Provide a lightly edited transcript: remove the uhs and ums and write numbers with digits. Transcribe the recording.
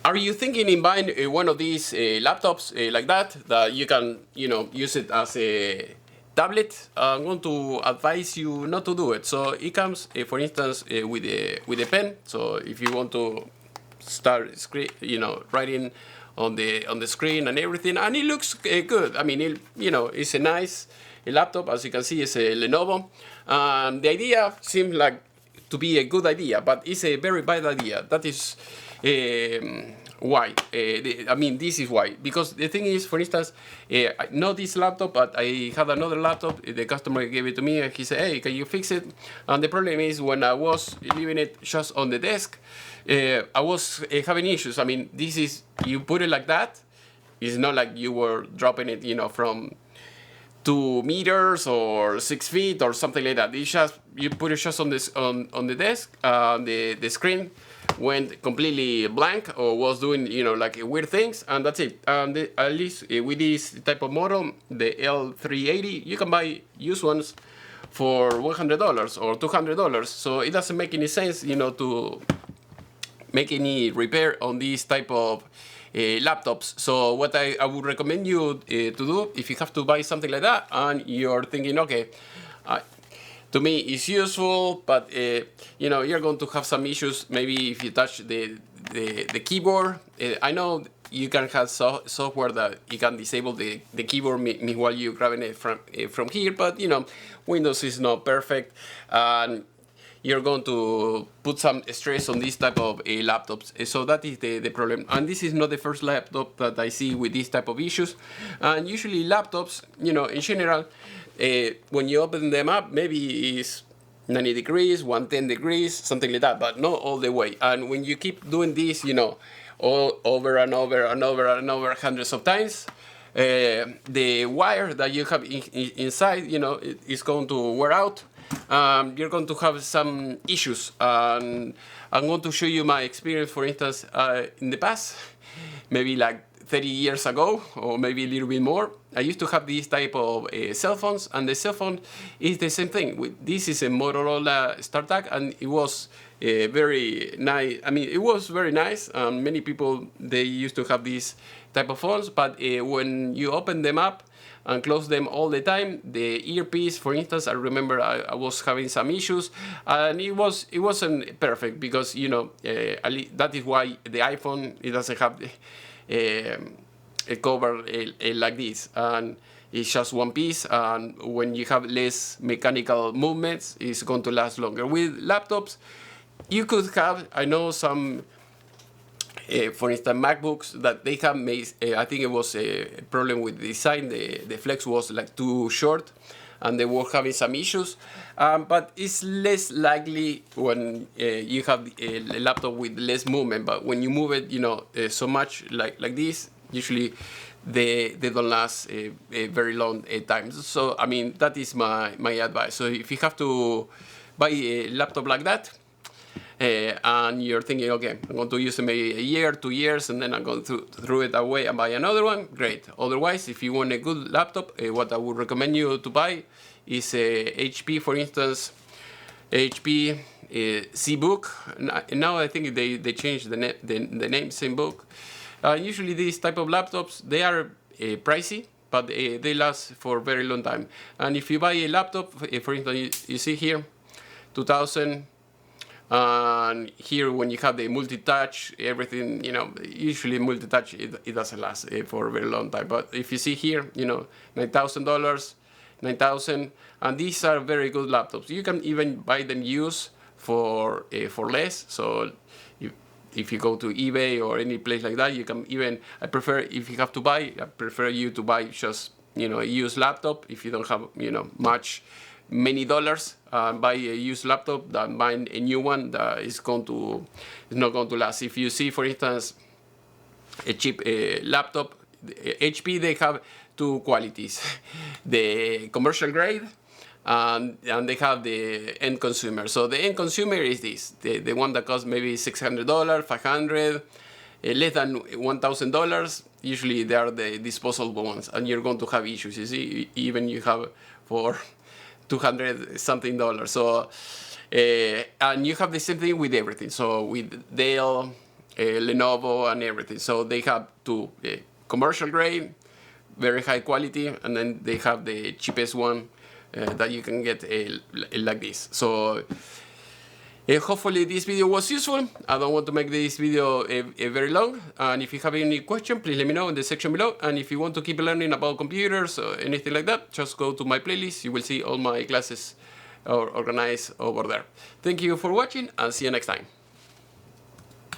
Are you thinking in buying one of these laptops like that you can, use it as a tablet? I'm going to advise you not to do it. So it comes, for instance, with a pen. So if you want to start writing on the screen and everything, and it looks good. I mean, it's a nice laptop. As you can see, it's a Lenovo. The idea seems like to be a good idea, but it's a very bad idea. That is why. I mean, this is why. Because the thing is, for instance, not this laptop, but I had another laptop. The customer gave it to me, and he said, "Hey, can you fix it?" And the problem is, when I was leaving it just on the desk, I was having issues. I mean, this is, you put it like that. It's not like you were dropping it, from 2 meters or 6 feet or something like that. It's just, you put it just on this on the desk. The screen went completely blank or was doing like weird things, and that's it. And at least with this type of model, the L380, you can buy used ones for $100 or $200. So it doesn't make any sense, to make any repair on these type of laptops. So what I would recommend you to do, if you have to buy something like that and you're thinking, okay, to me it's useful, but you're going to have some issues maybe if you touch the keyboard. I know you can have software that you can disable the keyboard meanwhile you're grabbing it from here, but Windows is not perfect, and you're going to put some stress on this type of laptops. So that is the problem. And this is not the first laptop that I see with this type of issues. And usually laptops, in general, when you open them up, maybe it's 90 degrees, 110 degrees, something like that, but not all the way. And when you keep doing this, all over and over and over and over hundreds of times, the wire that you have inside, is going to wear out. You're going to have some issues, and I'm going to show you my experience. For instance, in the past, maybe like 30 years ago, or maybe a little bit more, I used to have this type of cell phones, and the cell phone is the same thing. This is a Motorola StarTAC, and it was very nice. I mean, it was very nice. Many people, they used to have these type of phones, but when you open them up and close them all the time, the earpiece, for instance, I remember I was having some issues, and it wasn't perfect, because that is why the iPhone, it doesn't have a cover like this, and it's just one piece, and when you have less mechanical movements, it's going to last longer. With laptops, you could have, I know some, for instance, MacBooks that they have made, I think it was a problem with the design. The flex was like too short, and they were having some issues. But it's less likely when you have a laptop with less movement. But when you move it, so much like this, usually they don't last a very long time. So I mean, that is my advice. So if you have to buy a laptop like that, and you're thinking, okay, I'm going to use it maybe a year, 2 years, and then I'm going to throw it away and buy another one, great. Otherwise, if you want a good laptop, what I would recommend you to buy is a HP, for instance, HP ZBook. Now I think they changed the name, ZBook. Usually these type of laptops, they are pricey, but they last for a very long time. And if you buy a laptop, for instance, you see here, 2000, and here when you have the multi-touch, everything, usually multi-touch, it doesn't last for a very long time. But if you see here, $9,000, 9,000, and these are very good laptops. You can even buy them used for less. So if you go to eBay or any place like that, you can even, I prefer, if you have to buy, I prefer you to buy just, a used laptop. If you don't have, many dollars, buy a used laptop than buying a new one that is not going to last. If you see, for instance, a cheap laptop, HP, they have two qualities: the commercial grade, and they have the end consumer. So the end consumer is this, the one that costs maybe $600, $500, less than $1,000. Usually they are the disposable ones, and you're going to have issues. You see, even you have for $200 something. So and you have the same thing with everything. So with Dell, Lenovo and everything. So they have two commercial grade, very high quality, and then they have the cheapest one that you can get like this. So hopefully this video was useful. I don't want to make this video very long. And if you have any question, please let me know in the section below. And if you want to keep learning about computers or anything like that, just go to my playlist. You will see all my classes organized over there. Thank you for watching and see you next time.